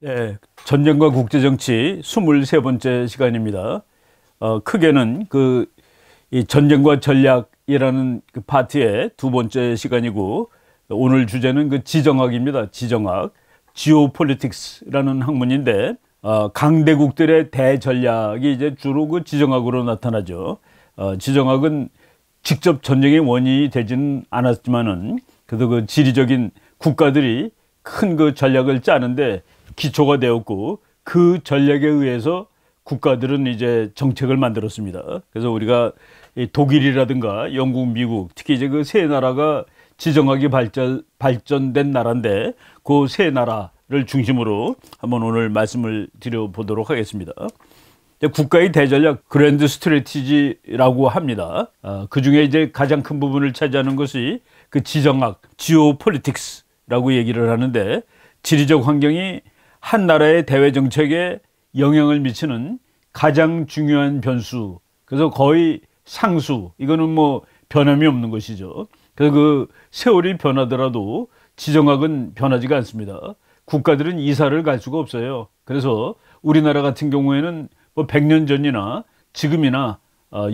네, 전쟁과 국제정치 23번째 시간입니다. 크게는 이 전쟁과 전략이라는 그 파트의 두 번째 시간이고, 오늘 주제는 그 지정학입니다. 지정학. 지오폴리틱스라는 학문인데, 강대국들의 대전략이 이제 주로 그 지정학으로 나타나죠. 지정학은 직접 전쟁의 원인이 되지는 않았지만은, 그래도 그 지리적인 국가들이 큰 그 전략을 짜는데 기초가 되었고, 그 전략에 의해서 국가들은 이제 정책을 만들었습니다. 그래서 우리가 이 독일이라든가 영국, 미국, 특히 이제 그 세 나라가 지정학이 발전된 나라인데, 그 세 나라를 중심으로 한번 오늘 말씀을 드려보도록 하겠습니다. 국가의 대전략, 그랜드 스트래티지라고 합니다. 그 중에 이제 가장 큰 부분을 차지하는 것이 그 지정학, 지오폴리틱스라고 얘기를 하는데, 지리적 환경이 한 나라의 대외 정책에 영향을 미치는 가장 중요한 변수, 그래서 거의 상수, 이거는 뭐 변함이 없는 것이죠. 그래서 그 세월이 변하더라도 지정학은 변하지가 않습니다. 국가들은 이사를 갈 수가 없어요. 그래서 우리나라 같은 경우에는 뭐 100년 전이나 지금이나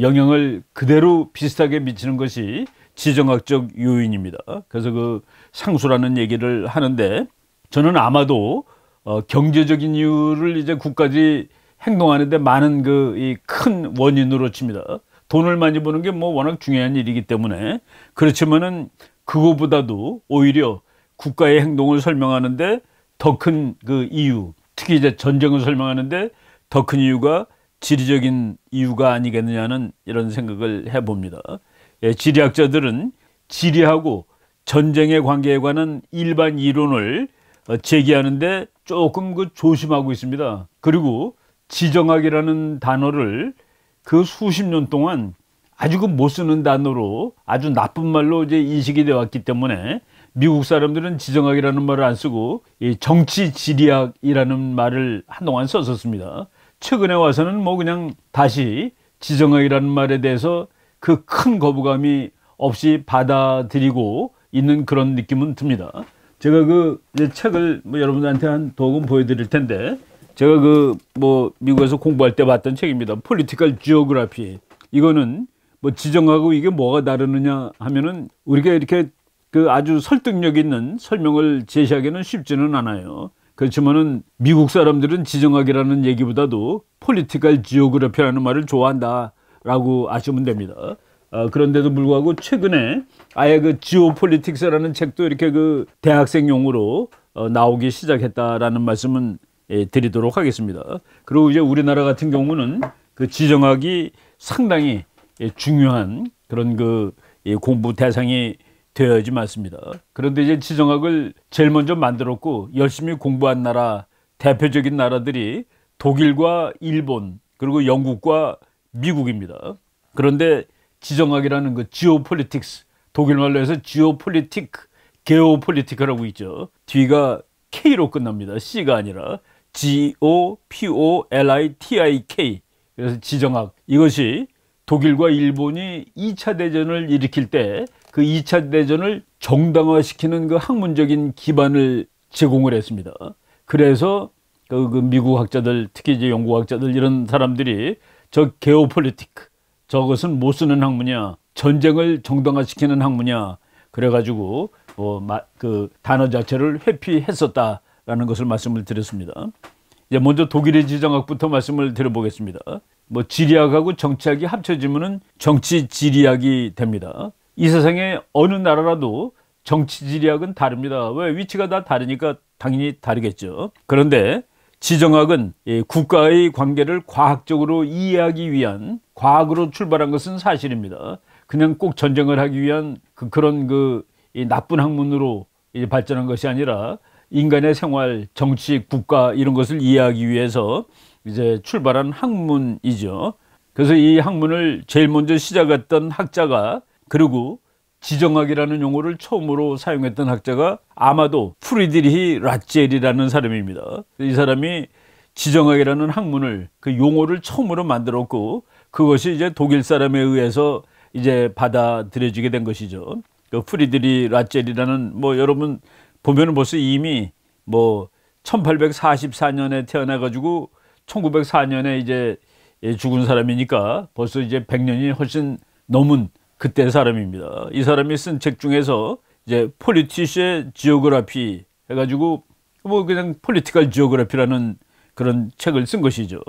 영향을 그대로 비슷하게 미치는 것이 지정학적 요인입니다. 그래서 그 상수라는 얘기를 하는데, 저는 아마도 경제적인 이유를 이제 국가들이 행동하는데 많은 이 큰 원인으로 칩니다. 돈을 많이 버는 게 뭐 워낙 중요한 일이기 때문에. 그렇지만은 그거보다도 오히려 국가의 행동을 설명하는데 더 큰 그 이유, 특히 이제 전쟁을 설명하는데 더 큰 이유가 지리적인 이유가 아니겠느냐는 이런 생각을 해봅니다. 지리학자들은 지리하고 전쟁의 관계에 관한 일반 이론을 제기하는데 조금 조심하고 있습니다. 그리고 지정학이라는 단어를 그 수십 년 동안 아주 못 쓰는 단어로, 아주 나쁜 말로 이제 인식이 되어 왔기 때문에 미국 사람들은 지정학이라는 말을 안 쓰고 이 정치 지리학이라는 말을 한동안 썼었습니다. 최근에 와서는 뭐 그냥 다시 지정학이라는 말에 대해서 그 큰 거부감이 없이 받아들이고 있는 그런 느낌은 듭니다. 제가 이제 책을 뭐 여러분들한테 한 도금 보여드릴 텐데, 제가 뭐 미국에서 공부할 때 봤던 책입니다. Political Geography. 이거는 뭐 지정하고 이게 뭐가 다르느냐 하면은, 우리가 이렇게 아주 설득력 있는 설명을 제시하기는 쉽지는 않아요. 그렇지만은 미국 사람들은 지정학이라는 얘기보다도 Political Geography라는 말을 좋아한다라고 아시면 됩니다. 그런데도 불구하고 최근에 아예 지오폴리틱스라는 책도 이렇게 대학생용으로 나오기 시작했다라는 말씀은 드리도록 하겠습니다. 그리고 이제 우리나라 같은 경우는 지정학이 상당히 중요한 그런 공부 대상이 되어야지 맞습니다. 그런데 이제 지정학을 제일 먼저 만들었고 열심히 공부한 나라, 대표적인 나라들이 독일과 일본, 그리고 영국과 미국입니다. 그런데 지정학이라는 지오폴리틱스, 독일말로 해서 지오폴리티크, 게오폴리티크라고 있죠. 뒤가 K로 끝납니다. C가 아니라 G-O-P-O-L-I-T-I-K. 그래서 지정학, 이것이 독일과 일본이 2차 대전을 일으킬 때 그 2차 대전을 정당화시키는 학문적인 기반을 제공을 했습니다. 그래서 미국 학자들, 특히 이제 영국 학자들, 이런 사람들이 저 게오폴리티크, 저것은 못 쓰는 학문이야, 전쟁을 정당화시키는 학문이야, 그래가지고 단어 자체를 회피했었다라는 것을 말씀을 드렸습니다. 이제 먼저 독일의 지정학부터 말씀을 드려보겠습니다. 뭐 지리학하고 정치학이 합쳐지면은 정치 지리학이 됩니다. 이 세상에 어느 나라라도 정치 지리학은 다릅니다. 왜? 위치가 다 다르니까 당연히 다르겠죠. 그런데 지정학은 국가의 관계를 과학적으로 이해하기 위한, 과학으로 출발한 것은 사실입니다. 그냥 꼭 전쟁을 하기 위한 그런 이 나쁜 학문으로 발전한 것이 아니라 인간의 생활, 정치, 국가, 이런 것을 이해하기 위해서 이제 출발한 학문이죠. 그래서 이 학문을 제일 먼저 시작했던 학자가, 그리고 지정학이라는 용어를 처음으로 사용했던 학자가 아마도 프리드리히 라젤이라는 사람입니다. 이 사람이 지정학이라는 학문을, 그 용어를 처음으로 만들었고, 그것이 이제 독일 사람에 의해서 이제 받아들여지게 된 것이죠. 프리드리 라젤이라는, 뭐 여러분 보면은 벌써 이미 뭐 1844년에 태어나가지고 1904년에 이제 죽은 사람이니까 벌써 이제 100년이 훨씬 넘은 그때 사람입니다. 이 사람이 쓴 책 중에서 이제 폴리티시의 지오그라피 해가지고 뭐 그냥 폴리티컬 지오그라피라는 그런 책을 쓴 것이죠.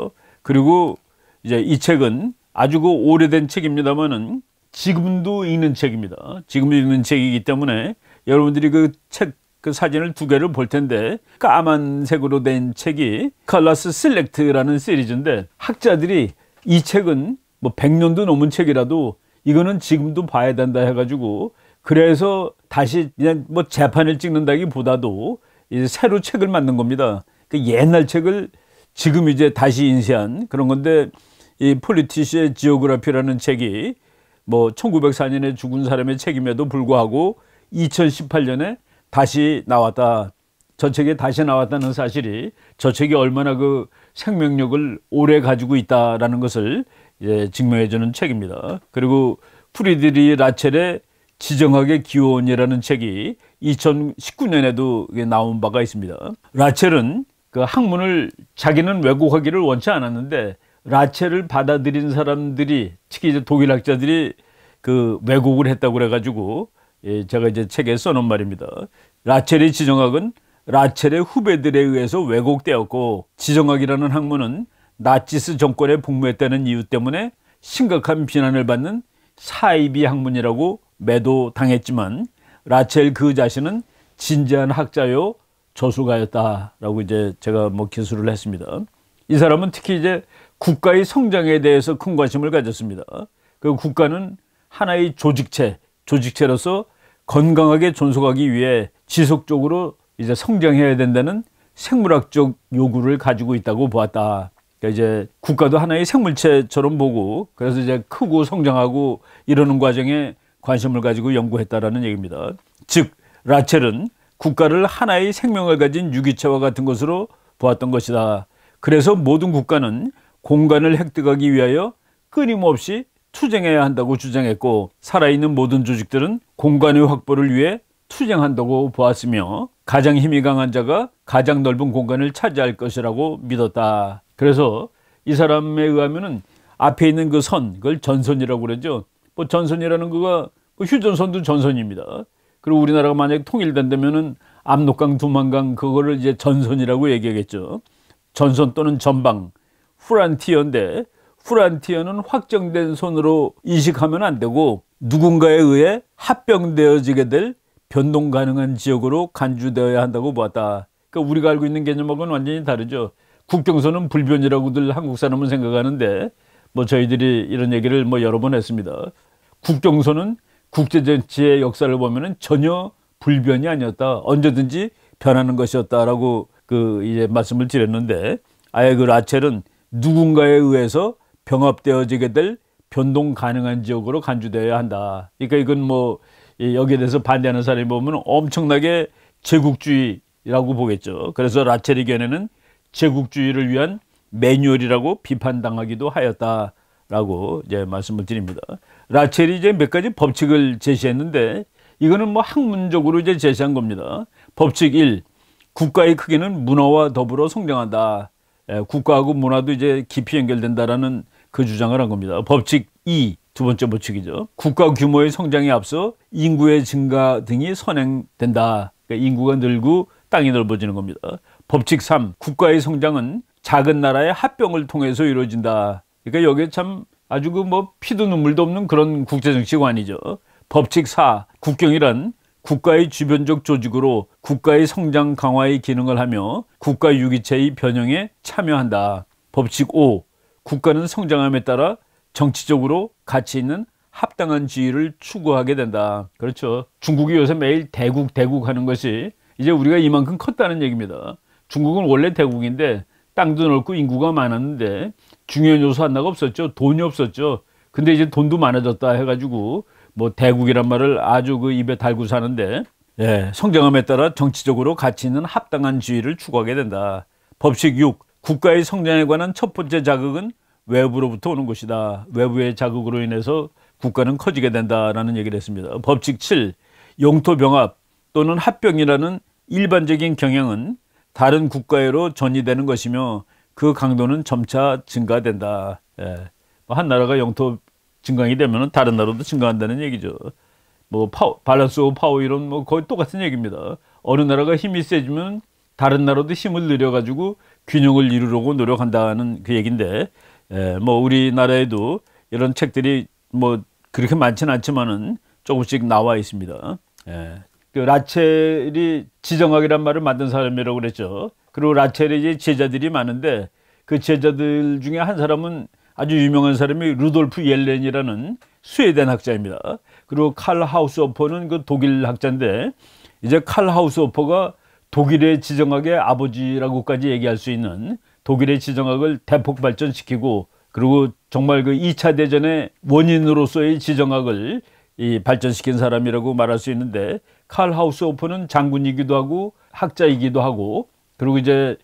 그리고 이제 이 책은 아주 그 오래된 책입니다만은 지금도 읽는 책입니다. 지금도 읽는 책이기 때문에 여러분들이 그 책 그 사진을 두 개를 볼 텐데 까만색으로 된 책이 컬러스 셀렉트라는 시리즈인데 학자들이 이 책은 뭐 100년도 넘은 책이라도 이거는 지금도 봐야 된다 해가지고 그래서 다시 그냥 뭐 재판을 찍는다기보다도 이제 새로 책을 만든 겁니다. 그 옛날 책을 지금 이제 다시 인쇄한 그런 건데 이 폴리티시의 지오그라피라는 책이 뭐 1904년에 죽은 사람의 책임에도 불구하고 2018년에 다시 나왔다. 저 책에 다시 나왔다는 사실이 저 책이 얼마나 그 생명력을 오래 가지고 있다라는 것을 증명해주는 책입니다. 그리고 프리드리 라첼의 지정학의 기원이라는 책이 2019년에도 나온 바가 있습니다. 라첼은 그 학문을 자기는 왜곡하기를 원치 않았는데 라첼을 받아들인 사람들이 특히 이제 독일학자들이 그 왜곡을 했다고 그래가지고 제가 이제 책에 써놓은 말입니다. 라첼의 지정학은 라첼의 후배들에 의해서 왜곡되었고 지정학이라는 학문은 나치스 정권에 복무했다는 이유 때문에 심각한 비난을 받는 사이비 학문이라고 매도당했지만 라첼 그 자신은 진지한 학자요 저술가였다라고 이제 제가 뭐 기술을 했습니다. 이 사람은 특히 이제 국가의 성장에 대해서 큰 관심을 가졌습니다. 그 국가는 하나의 조직체로서 건강하게 존속하기 위해 지속적으로 이제 성장해야 된다는 생물학적 요구를 가지고 있다고 보았다. 그러니까 이제 국가도 하나의 생물체처럼 보고 그래서 이제 크고 성장하고 이러는 과정에 관심을 가지고 연구했다라는 얘기입니다. 즉 라첼은 국가를 하나의 생명을 가진 유기체와 같은 것으로 보았던 것이다. 그래서 모든 국가는 공간을 획득하기 위하여 끊임없이 투쟁해야 한다고 주장했고 살아있는 모든 조직들은 공간의 확보를 위해 투쟁한다고 보았으며 가장 힘이 강한 자가 가장 넓은 공간을 차지할 것이라고 믿었다. 그래서 이 사람에 의하면은 앞에 있는 그 선, 그걸 전선이라고 그러죠. 뭐 전선이라는 거가 휴전선도 전선입니다. 그리고 우리나라가 만약 통일된다면은 압록강, 두만강 그거를 이제 전선이라고 얘기하겠죠. 전선 또는 전방, 프란티어인데 프란티어는 확정된 선으로 인식하면 안 되고 누군가에 의해 합병되어지게 될 변동 가능한 지역으로 간주되어야 한다고 보았다. 그러니까 우리가 알고 있는 개념하고는 완전히 다르죠. 국경선은 불변이라고들 한국 사람은 생각하는데 뭐 저희들이 이런 얘기를 뭐 여러 번 했습니다. 국경선은 국제정치의 역사를 보면은 전혀 불변이 아니었다. 언제든지 변하는 것이었다라고 그 이제 말씀을 드렸는데 아예 그 라첼은 누군가에 의해서 병합되어지게 될 변동 가능한 지역으로 간주되어야 한다. 그러니까 이건 뭐 여기에 대해서 반대하는 사람이 보면 엄청나게 제국주의라고 보겠죠. 그래서 라첼의 견해는 제국주의를 위한 매뉴얼이라고 비판당하기도 하였다라고 이제 말씀을 드립니다. 라첼이 이제 몇 가지 법칙을 제시했는데 이거는 뭐 학문적으로 이제 제시한 겁니다. 법칙 1. 국가의 크기는 문화와 더불어 성장한다. 국가하고 문화도 이제 깊이 연결된다라는 그 주장을 한 겁니다. 법칙 2. 두 번째 법칙이죠. 국가 규모의 성장에 앞서 인구의 증가 등이 선행된다. 그러니까 인구가 늘고 땅이 넓어지는 겁니다. 법칙 3. 국가의 성장은 작은 나라의 합병을 통해서 이루어진다. 그러니까 여기에 참 아주 그 뭐 피도 눈물도 없는 그런 국제정치관이죠. 법칙 4. 국경이란 국가의 주변적 조직으로 국가의 성장 강화의 기능을 하며 국가 유기체의 변형에 참여한다. 법칙 5. 국가는 성장함에 따라 정치적으로 가치 있는 합당한 지위를 추구하게 된다. 그렇죠. 중국이 요새 매일 대국 하는 것이 이제 우리가 이만큼 컸다는 얘기입니다. 중국은 원래 대국인데 땅도 넓고 인구가 많았는데 중요한 요소 하나가 없었죠. 돈이 없었죠. 근데 이제 돈도 많아졌다 해가지고 뭐 대국이란 말을 아주 그 입에 달고 사는데 성장함에 따라 정치적으로 가치 있는 합당한 지위를 추구하게 된다. 법칙 6. 국가의 성장에 관한 첫 번째 자극은 외부로부터 오는 것이다. 외부의 자극으로 인해서 국가는 커지게 된다라는 얘기를 했습니다. 법칙 7. 영토 병합 또는 합병이라는 일반적인 경향은 다른 국가로 전이되는 것이며 그 강도는 점차 증가된다. 예. 한 나라가 영토 증강이 되면 다른 나라도 증가한다는 얘기죠. 뭐 밸런스 오브 파워 이런 뭐 거의 똑같은 얘기입니다. 어느 나라가 힘이 세지면 다른 나라도 힘을 늘려가지고 균형을 이루려고 노력한다는 그 얘기인데, 뭐 우리나라에도 이런 책들이 뭐 그렇게 많지는 않지만은 조금씩 나와 있습니다. 그 라첼이 지정학이란 말을 만든 사람이라고 그랬죠. 그리고 라첼의 이제 제자들이 많은데 그 제자들 중에 한 사람은 아주 유명한 사람이 루돌프 옐렌이라는 스웨덴 학자입니다. 그리고 칼 하우스호퍼는 그 독일 학자인데, 이제 칼 하우스호퍼가 독일의 지정학의 아버지라고까지 얘기할 수 있는, 독일의 지정학을 대폭 발전시키고 그리고 정말 그 2차 대전의 원인으로서의 지정학을 발전시킨 사람이라고 말할 수 있는데, 칼 하우스호퍼는 장군이기도 하고 학자이기도 하고 그리고 이제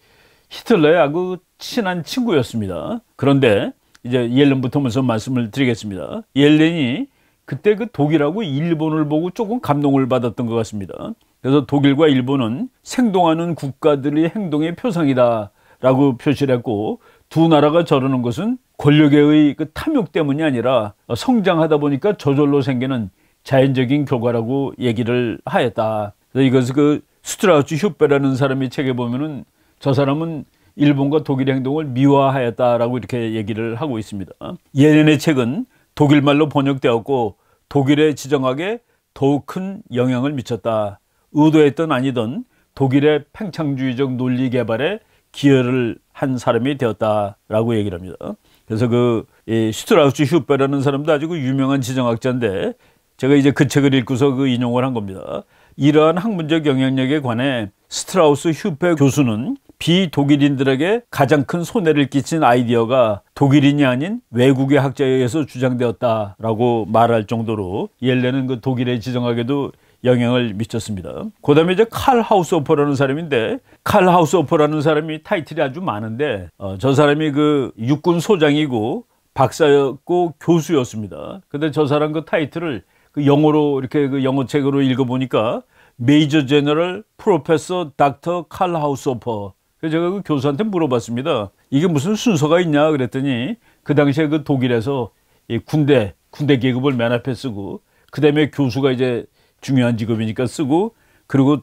히틀러의 아주 친한 친구였습니다. 그런데 이제 옐렌부터 먼저 말씀을 드리겠습니다. 옐렌이 그때 그 독일하고 일본을 보고 조금 감동을 받았던 것 같습니다. 그래서 독일과 일본은 생동하는 국가들의 행동의 표상이다라고 표시를 했고, 두 나라가 저러는 것은 권력의 그 탐욕 때문이 아니라 성장하다 보니까 저절로 생기는 자연적인 결과라고 얘기를 하였다. 그래서 이것을 그 스트라우스 휴페라는 사람이 책에 보면은 저 사람은 일본과 독일의 행동을 미화하였다라고 이렇게 얘기를 하고 있습니다. 옐렌의 책은 독일말로 번역되었고 독일의 지정학에 더욱 큰 영향을 미쳤다. 의도했던 아니던 독일의 팽창주의적 논리 개발에 기여를 한 사람이 되었다라고 얘기를 합니다. 그래서 그 슈트라우스 휴페라는 사람도 아주 유명한 지정학자인데, 제가 이제 그 책을 읽고서 그 인용을 한 겁니다. 이러한 학문적 영향력에 관해 스트라우스 휴페 교수는 비독일인들에게 가장 큰 손해를 끼친 아이디어가 독일인이 아닌 외국의 학자에 의해서 주장되었다라고 말할 정도로 옐렌은 그 독일의 지정학에도 영향을 미쳤습니다. 그 다음에 이제 칼 하우스호퍼라는 사람인데, 칼 하우스호퍼라는 사람이 타이틀이 아주 많은데, 저 사람이 그 육군 소장이고 박사였고 교수였습니다. 근데 저 사람 그 타이틀을 그 영어로 이렇게 그 영어 책으로 읽어보니까 메이저 제너럴 프로페서 닥터 칼 하우스호퍼. 그래서 제가 그 교수한테 물어봤습니다. 이게 무슨 순서가 있냐 그랬더니, 그 당시에 그 독일에서 이 군대 계급을 맨 앞에 쓰고, 그 다음에 교수가 이제 중요한 직업이니까 쓰고, 그리고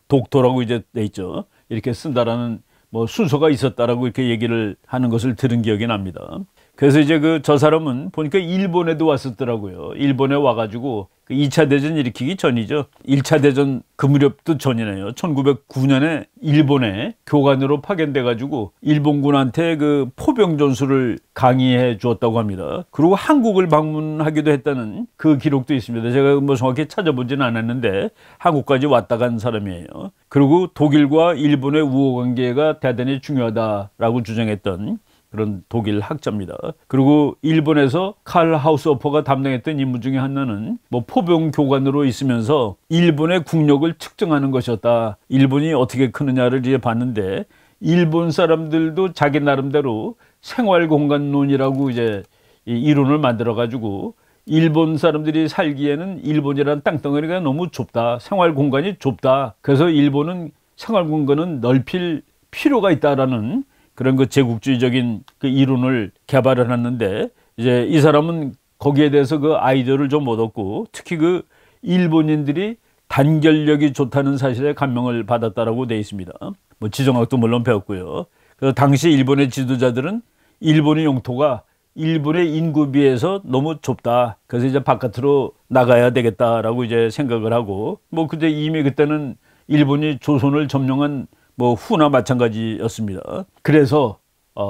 독터라고 이제 돼 있죠. 이렇게 쓴다라는 뭐 순서가 있었다라고 이렇게 얘기를 하는 것을 들은 기억이 납니다. 그래서 이제 저 사람은 보니까 일본에도 왔었더라고요. 일본에 와가지고 그 2차 대전 일으키기 전이죠. 1차 대전 그 무렵도 전이네요. 1909년에 일본에 교관으로 파견돼가지고 일본군한테 그 포병 전술을 강의해 주었다고 합니다. 그리고 한국을 방문하기도 했다는 그 기록도 있습니다. 제가 뭐 정확히 찾아보지는 않았는데 한국까지 왔다 간 사람이에요. 그리고 독일과 일본의 우호 관계가 대단히 중요하다라고 주장했던 그런 독일 학자입니다. 그리고 일본에서 칼 하우스호퍼가 담당했던 임무 중에 하나는 뭐 포병 교관으로 있으면서 일본의 국력을 측정하는 것이었다. 일본이 어떻게 크느냐를 이제 봤는데, 일본 사람들도 자기 나름대로 생활공간론이라고 이제 이론을 만들어 가지고, 일본 사람들이 살기에는 일본이라는 땅덩어리가 너무 좁다. 생활공간이 좁다. 그래서 일본은 생활공간은 넓힐 필요가 있다라는 그런 그 제국주의적인 그 이론을 개발을 했는데, 이제 이 사람은 거기에 대해서 그 아이디어를 좀 얻었고, 특히 그 일본인들이 단결력이 좋다는 사실에 감명을 받았다라고 되어 있습니다. 뭐 지정학도 물론 배웠고요. 그래서 당시 일본의 지도자들은 일본의 영토가 일본의 인구에 비해서 너무 좁다. 그래서 이제 바깥으로 나가야 되겠다라고 이제 생각을 하고, 뭐 근데 이미 그때는 일본이 조선을 점령한 뭐 후나 마찬가지였습니다. 그래서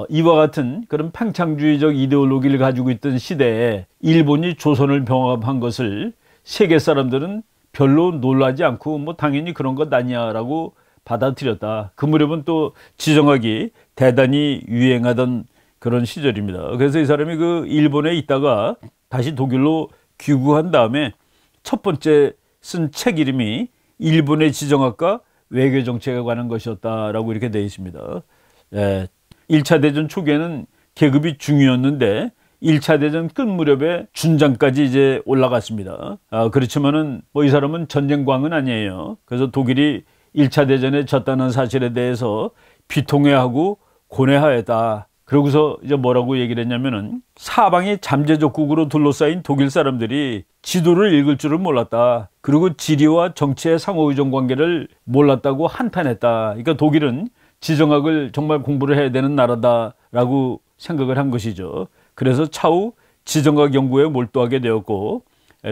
이와 같은 그런 팽창주의적 이데올로기를 가지고 있던 시대에 일본이 조선을 병합한 것을 세계 사람들은 별로 놀라지 않고 뭐 당연히 그런 것 아니야라고 받아들였다. 그 무렵은 또 지정학이 대단히 유행하던 그런 시절입니다. 그래서 이 사람이 그 일본에 있다가 다시 독일로 귀국한 다음에 첫 번째 쓴 책 이름이 일본의 지정학과 외교 정책에 관한 것이었다라고 이렇게 되어 있습니다. 1차 대전 초기에는 계급이 중이었는데 1차 대전 끝 무렵에 준장까지 이제 올라갔습니다. 그렇지만은 뭐 이 사람은 전쟁광은 아니에요. 그래서 독일이 1차 대전에 졌다는 사실에 대해서 비통해하고 고뇌하였다. 그러고서 이제 뭐라고 얘기를 했냐면은 사방이 잠재적국으로 둘러싸인 독일 사람들이 지도를 읽을 줄은 몰랐다. 그리고 지리와 정치의 상호의존 관계를 몰랐다고 한탄했다. 그러니까 독일은 지정학을 정말 공부를 해야 되는 나라다라고 생각을 한 것이죠. 그래서 차후 지정학 연구에 몰두하게 되었고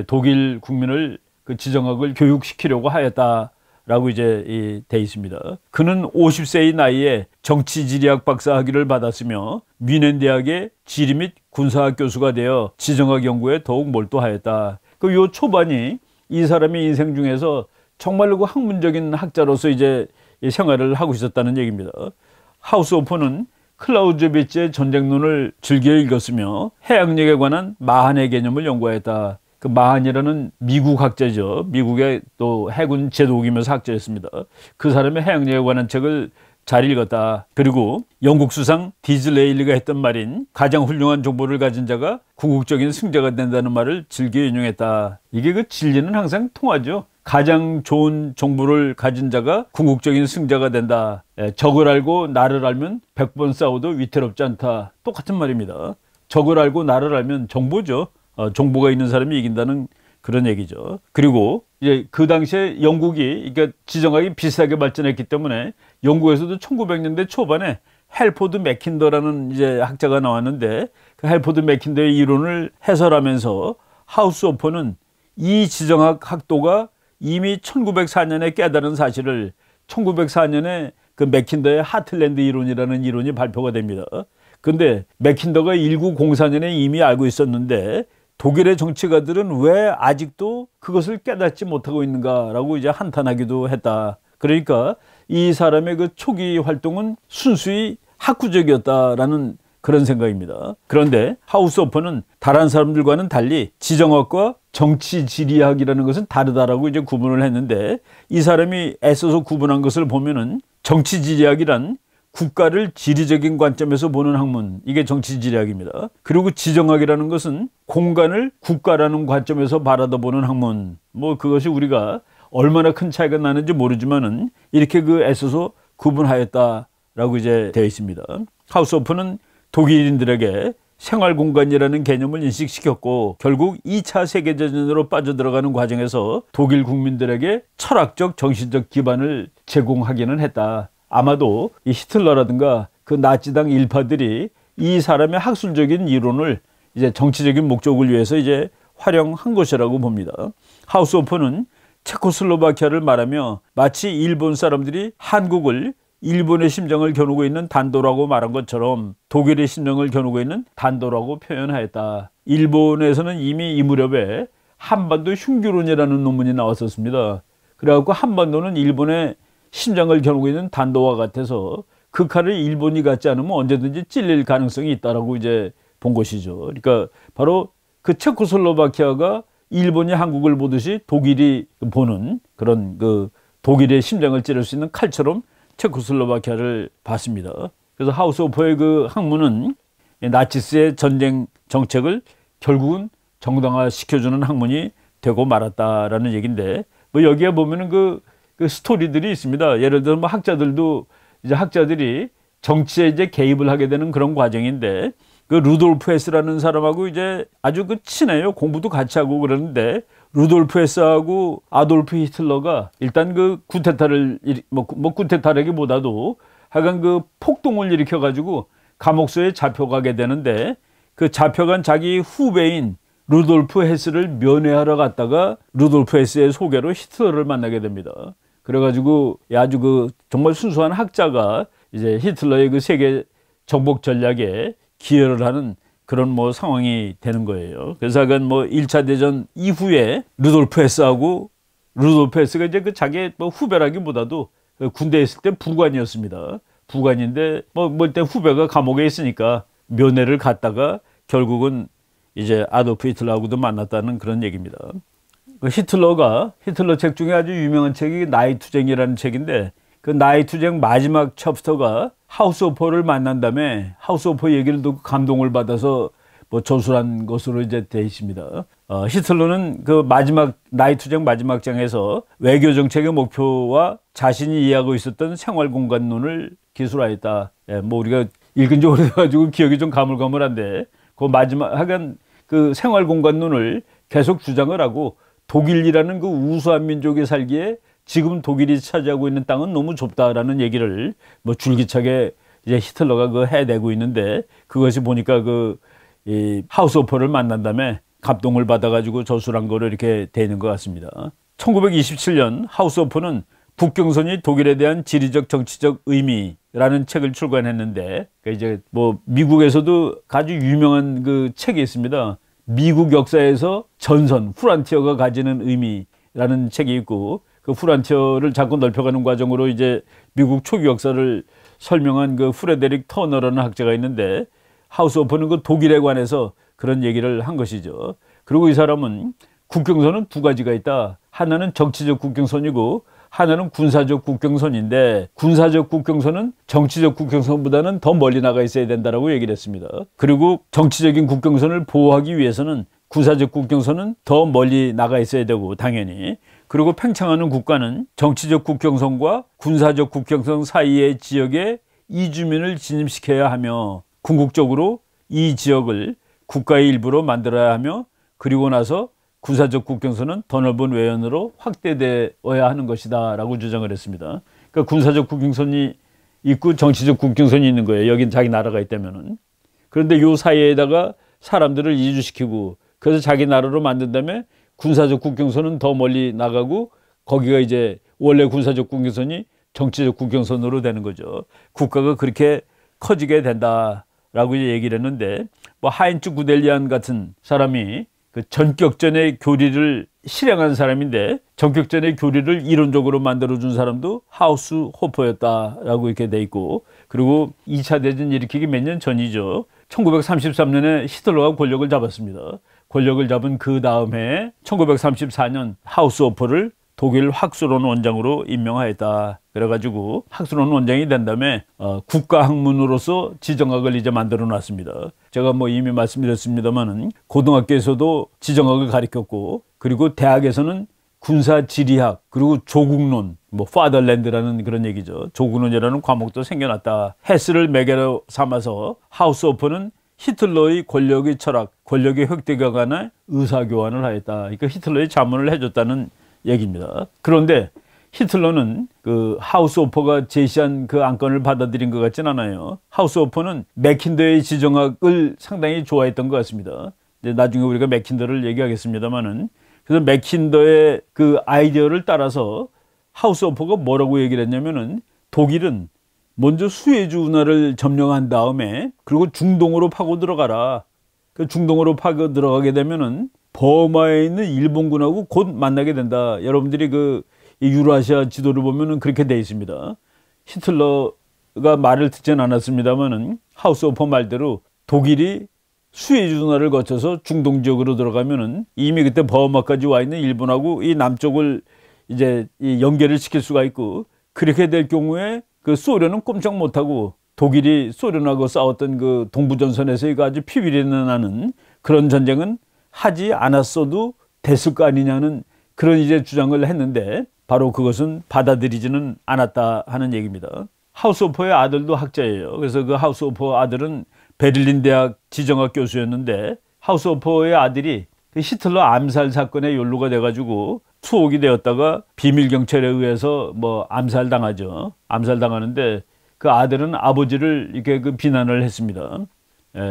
독일 국민을 그 지정학을 교육시키려고 하였다라고 이제 돼 있습니다. 그는 50세의 나이에 정치지리학 박사 학위를 받았으며 뮌헨 대학의 지리 및 군사학 교수가 되어 지정학 연구에 더욱 몰두하였다. 그 요 초반이 이 사람의 인생 중에서 정말로 그 학문적인 학자로서 이제 생활을 하고 있었다는 얘기입니다. 하우스호퍼는 클라우제비츠의 전쟁론을 즐겨 읽었으며 해양력에 관한 마한의 개념을 연구하였다. 그 마한이라는 미국 학자죠. 미국의 또 해군 제독이면서 학자였습니다. 그 사람의 해양력에 관한 책을 잘 읽었다. 그리고 영국 수상 디즈레일리가 했던 말인 가장 훌륭한 정보를 가진 자가 궁극적인 승자가 된다는 말을 즐겨 인용했다. 이게 그 진리는 항상 통하죠. 가장 좋은 정보를 가진 자가 궁극적인 승자가 된다. 적을 알고 나를 알면 100번 싸워도 위태롭지 않다. 똑같은 말입니다. 적을 알고 나를 알면 정보죠. 정보가 있는 사람이 이긴다는 그런 얘기죠. 그리고 이제 그 당시에 영국이 그러니까 지정학이 비슷하게 발전했기 때문에 영국에서도 1900년대 초반에 헬포드 맥킨더라는 이제 학자가 나왔는데 그 헬포드 맥킨더의 이론을 해설하면서 하우스호퍼는 이 지정학 학도가 이미 1904년에 깨달은 사실을 1904년에 그 맥킨더의 하틀랜드 이론이라는 이론이 발표가 됩니다. 근데 맥킨더가 1904년에 이미 알고 있었는데 독일의 정치가들은 왜 아직도 그것을 깨닫지 못하고 있는가라고 이제 한탄하기도 했다. 그러니까 이 사람의 그 초기 활동은 순수히 학구적이었다라는 그런 생각입니다. 그런데 하우스호퍼는 다른 사람들과는 달리 지정학과 정치지리학이라는 것은 다르다라고 이제 구분을 했는데 이 사람이 애써서 구분한 것을 보면은 정치지리학이란 국가를 지리적인 관점에서 보는 학문, 이게 정치지리학입니다. 그리고 지정학이라는 것은 공간을 국가라는 관점에서 바라보는 학문. 뭐 그것이 우리가 얼마나 큰 차이가 나는지 모르지만은 이렇게 그 애써서 구분하였다라고 이제 되어 있습니다. 하우스호퍼는 독일인들에게 생활공간이라는 개념을 인식시켰고 결국 2차 세계대전으로 빠져들어가는 과정에서 독일 국민들에게 철학적, 정신적 기반을 제공하기는 했다. 아마도 이 히틀러라든가 그 나치당 일파들이 이 사람의 학술적인 이론을 이제 정치적인 목적을 위해서 이제 활용한 것이라고 봅니다. 하우스호퍼는 체코슬로바키아를 말하며 마치 일본 사람들이 한국을 일본의 심정을 겨누고 있는 단도라고 말한 것처럼 독일의 심정을 겨누고 있는 단도라고 표현하였다. 일본에서는 이미 이 무렵에 한반도 흉기론이라는 논문이 나왔었습니다. 그래갖고 한반도는 일본의 심장을 겨누고 있는 단도와 같아서 그 칼을 일본이 갖지 않으면 언제든지 찔릴 가능성이 있다라고 이제 본 것이죠. 그러니까 바로 그 체코슬로바키아가 일본이 한국을 보듯이 독일이 보는 그런 그 독일의 심장을 찌를 수 있는 칼처럼 체코슬로바키아를 봤습니다. 그래서 하우스호퍼의 그 학문은 나치스의 전쟁 정책을 결국은 정당화시켜주는 학문이 되고 말았다라는 얘기인데 뭐 여기에 보면은 그 스토리들이 있습니다. 예를 들어 뭐 학자들이 정치에 이제 개입을 하게 되는 그런 과정인데 그 루돌프 헤스라는 사람하고 이제 아주 그 친해요. 공부도 같이 하고 그러는데 루돌프 헤스하고 아돌프 히틀러가 일단 그 쿠데타를 뭐 쿠데타라기보다도 하여간 그 폭동을 일으켜 가지고 감옥소에 잡혀가게 되는데 그 잡혀간 자기 후배인 루돌프 헤스를 면회하러 갔다가 루돌프 헤스의 소개로 히틀러를 만나게 됩니다. 그래가지고 아주 그 정말 순수한 학자가 이제 히틀러의 그 세계 정복 전략에 기여를 하는 그런 뭐 상황이 되는 거예요. 그래서 약간 뭐 1차 대전 이후에 루돌프 헤스가 이제 그 자기 뭐 후배라기보다도 군대에 있을 때 부관이었습니다. 부관인데 뭐 일단 후배가 감옥에 있으니까 면회를 갔다가 결국은 이제 아돌프 히틀러하고도 만났다는 그런 얘기입니다. 히틀러 책 중에 아주 유명한 책이 나이투쟁이라는 책인데 그 나이투쟁 마지막 챕터가 하우스호퍼를 만난 다음에 하우스호퍼 얘기를 듣고 감동을 받아서 뭐 저술한 것으로 이제 되어 있습니다. 히틀러는 그 마지막 나이투쟁 마지막 장에서 외교 정책의 목표와 자신이 이해하고 있었던 생활 공간론을 기술화했다. 예, 뭐 우리가 읽은 지 오래돼가지고 기억이 좀 가물가물한데 그 마지막 하여간 그 생활 공간론을 계속 주장을 하고 독일이라는 그 우수한 민족이 살기에 지금 독일이 차지하고 있는 땅은 너무 좁다라는 얘기를 뭐 줄기차게 이제 히틀러가 그 해내고 있는데 그것이 보니까 이 하우스 오퍼를 만난 다음에 감동을 받아가지고 저술한 거로 이렇게 되는 것 같습니다. 1927년 하우스 오퍼는 국경선이 독일에 대한 지리적 정치적 의미라는 책을 출간했는데 이제 뭐 미국에서도 아주 유명한 그 책이 있습니다. 미국 역사에서 전선 프란티어가 가지는 의미라는 책이 있고 그 프란티어를 자꾸 넓혀가는 과정으로 이제 미국 초기 역사를 설명한 그 프레데릭 터너라는 학자가 있는데 하우스 오퍼는 그 독일에 관해서 그런 얘기를 한 것이죠. 그리고 이 사람은 국경선은 두 가지가 있다. 하나는 정치적 국경선이고 하나는 군사적 국경선인데 군사적 국경선은 정치적 국경선보다는 더 멀리 나가 있어야 된다라고 얘기를 했습니다. 그리고 정치적인 국경선을 보호하기 위해서는 군사적 국경선은 더 멀리 나가 있어야 되고 당연히 그리고 팽창하는 국가는 정치적 국경선과 군사적 국경선 사이의 지역에 이주민을 진입시켜야 하며 궁극적으로 이 지역을 국가의 일부로 만들어야 하며 그리고 나서 군사적 국경선은 더 넓은 외연으로 확대되어야 하는 것이다 라고 주장을 했습니다. 그러니까 군사적 국경선이 있고 정치적 국경선이 있는 거예요. 여긴 자기 나라가 있다면은. 그런데 요 사이에다가 사람들을 이주시키고 그래서 자기 나라로 만든 다음에 군사적 국경선은 더 멀리 나가고 거기가 이제 원래 군사적 국경선이 정치적 국경선으로 되는 거죠. 국가가 그렇게 커지게 된다라고 얘기를 했는데 뭐 하인츠 구델리안 같은 사람이 그 전격전의 교리를 실행한 사람인데 전격전의 교리를 이론적으로 만들어준 사람도 하우스 호퍼였다라고 이렇게 돼 있고 그리고 2차 대전 일으키기 몇 년 전이죠. 1933년에 히틀러가 권력을 잡았습니다. 권력을 잡은 그 다음 해에 1934년 하우스 오퍼를 독일 학술원 원장으로 임명하였다. 그래가지고 학술원 원장이 된 다음에 국가학문으로서 지정학을 이제 만들어 놨습니다. 제가 뭐 이미 말씀드렸습니다만은 고등학교에서도 지정학을 가르쳤고 그리고 대학에서는 군사지리학 그리고 조국론 뭐 파더랜드라는 그런 얘기죠. 조국론이라는 과목도 생겨났다. 헤스를 매개로 삼아서 하우스 오퍼는 히틀러의 권력의 철학, 권력의 획득에 관한 의사교환을 하였다. 그러니까 히틀러의 자문을 해줬다는 얘기입니다. 그런데 히틀러는 그 하우스 오퍼가 제시한 그 안건을 받아들인 것 같진 않아요. 하우스 오퍼는 맥킨더의 지정학을 상당히 좋아했던 것 같습니다. 이제 나중에 우리가 맥킨더를 얘기하겠습니다만은 그래서 맥킨더의 그 아이디어를 따라서 하우스 오퍼가 뭐라고 얘기를 했냐면은 독일은 먼저 수에즈 운하를 점령한 다음에 그리고 중동으로 파고 들어가라. 그 중동으로 파고 들어가게 되면은 버마에 있는 일본군하고 곧 만나게 된다. 여러분들이 그 유라시아 지도를 보면은 그렇게 돼 있습니다. 히틀러가 말을 듣진 않았습니다만은 하우스 오퍼 말대로 독일이 수에즈 운하를 거쳐서 중동 지역으로 들어가면은 이미 그때 버마까지 와 있는 일본하고 이 남쪽을 이제 연결을 시킬 수가 있고 그렇게 될 경우에 그 소련은 꼼짝 못하고 독일이 소련하고 싸웠던 그 동부전선에서 이거 아주 피비린내 나는 그런 전쟁은 하지 않았어도 됐을 거 아니냐는 그런 이제 주장을 했는데 바로 그것은 받아들이지는 않았다 하는 얘기입니다. 하우스 오퍼의 아들도 학자예요. 그래서 그 하우스 오퍼 아들은 베를린 대학 지정학 교수였는데 하우스 오퍼의 아들이 그 히틀러 암살 사건에 연루가 돼가지고 투옥이 되었다가 비밀 경찰에 의해서 뭐 암살당하죠. 암살당하는데 그 아들은 아버지를 이렇게 그 비난을 했습니다.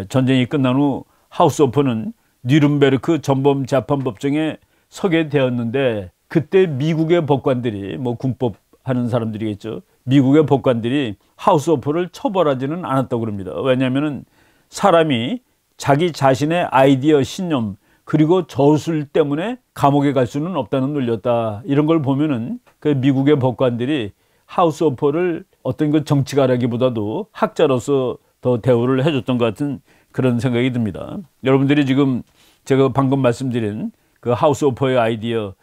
전쟁이 끝난 후 하우스 오퍼는 뉘른베르크 전범 재판 법정에 서게 되었는데 그때 미국의 법관들이 뭐 군법 하는 사람들이겠죠. 미국의 법관들이 하우스 오퍼를 처벌하지는 않았다고 그럽니다. 왜냐하면은 사람이 자기 자신의 아이디어, 신념 그리고 저술 때문에 감옥에 갈 수는 없다는 논리였다. 이런 걸 보면은 그 미국의 법관들이 하우스 오퍼를 어떤 그 정치가라기보다도 학자로서 더 대우를 해줬던 것 같은 그런 생각이 듭니다. 여러분들이 지금 제가 방금 말씀드린 그 하우스 오퍼의 아이디어,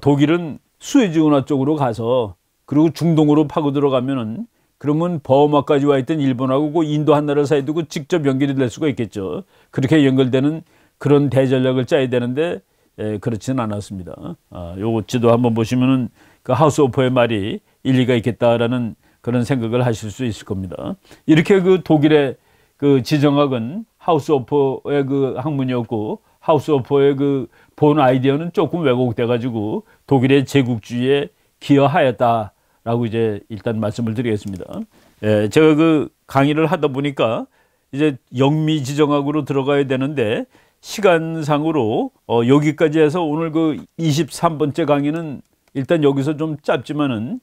독일은 수에즈 운하 쪽으로 가서 그리고 중동으로 파고 들어가면은 그러면 버마까지 와 있던 일본하고 그 인도 한 나라 사이도 그 직접 연결이 될 수가 있겠죠. 그렇게 연결되는 그런 대전략을 짜야 되는데 그렇지는 않았습니다. 요 지도 한번 보시면은 그 하우스 오퍼의 말이 일리가 있겠다라는 그런 생각을 하실 수 있을 겁니다. 이렇게 그 독일의 그 지정학은 하우스 오퍼의 그 학문이었고 하우스 오퍼의 그 본 아이디어는 조금 왜곡돼 가지고 독일의 제국주의에 기여하였다라고 이제 일단 말씀을 드리겠습니다. 제가 그 강의를 하다 보니까 이제 영미 지정학으로 들어가야 되는데 시간상으로 여기까지 해서 오늘 그 23번째 강의는 일단 여기서 좀 짧지만은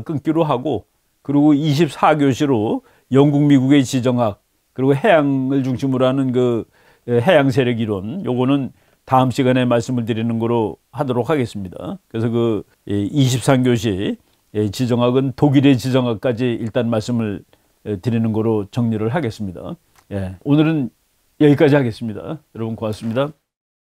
끊기로 하고, 그리고 24교시로 영국 미국의 지정학 그리고 해양을 중심으로 하는 그 해양 세력 이론, 요거는 다음 시간에 말씀을 드리는 거로 하도록 하겠습니다. 그래서 그 23교시 지정학은 독일의 지정학까지 일단 말씀을 드리는 거로 정리를 하겠습니다. 오늘은 여기까지 하겠습니다. 여러분 고맙습니다.